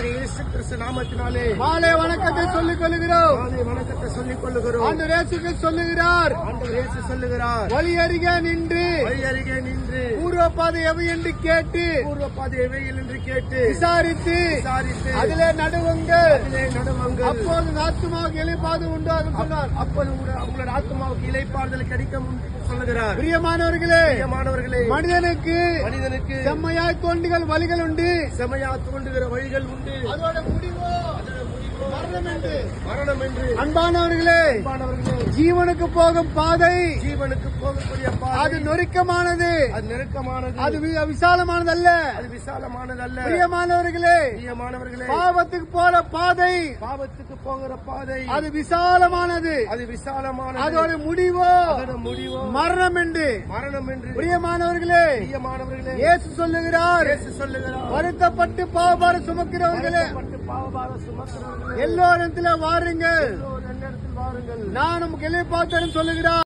கர்த்தராகிய இயேசு கிறிஸ்து நாமத்தினாலே மாலை வணக்கத்தை சொல்லிக் கொள்கிறோம். மாலை வணக்கத்தை சொல்லிக் கொள்ளுகிறோம். ஆண்டவர் இயேசு சொல்லுகிறார், ஆண்டவர் இயேசு சொல்லுகிறார், வழி அருகே நின்று பூர்வ பாதை எவை என்று கேட்டு விசாரித்து அதிலே நடுவுங்கள், அப்போது ஆத்துமாவுக்கு இளைப்பாறுதல் உண்டாகும் சொன்னார். அப்போது உங்களோட ஆத்துமாவுக்கு இளைப்பாறுதல் கிடைக்கும் சொல்லுகிறார். பிரியமானவர்களே, மனிதனுக்கு செம்மையாய் தோன்றுகிற வழிகள் உண்டு, செம்மையாய் தோன்றுகிற வழிகள் உண்டு. அதோட முடிவோ மரணம் என்று. அன்பானவர்களே, ஜீவனுக்கு போகும் பாதை, ஜீவனுக்கு போகக்கூடிய பாதை அது நெருக்கமானது, அது நெருக்கமானது, அது விசாலமானதல்ல. அது விசாலமானதல்ல. பிரியமானவர்களே, பாவத்துக்கு போற பாதை, பாவத்துக்கு போகிற பாதை அது விசாலமானது, அது விசாலமானது. அதோட முடிவோ மரணம் என்று. பிரியமானவர்களே, இயேசு சொல்லுகிறார், வருத்தப்பட்டு பாவபாரம் சுமக்கிறவர்களே எல்லோரிடத்திலே வாருங்கள், நான் உமக்கு இளைப்பாறுதல் சொல்லுகிறார்.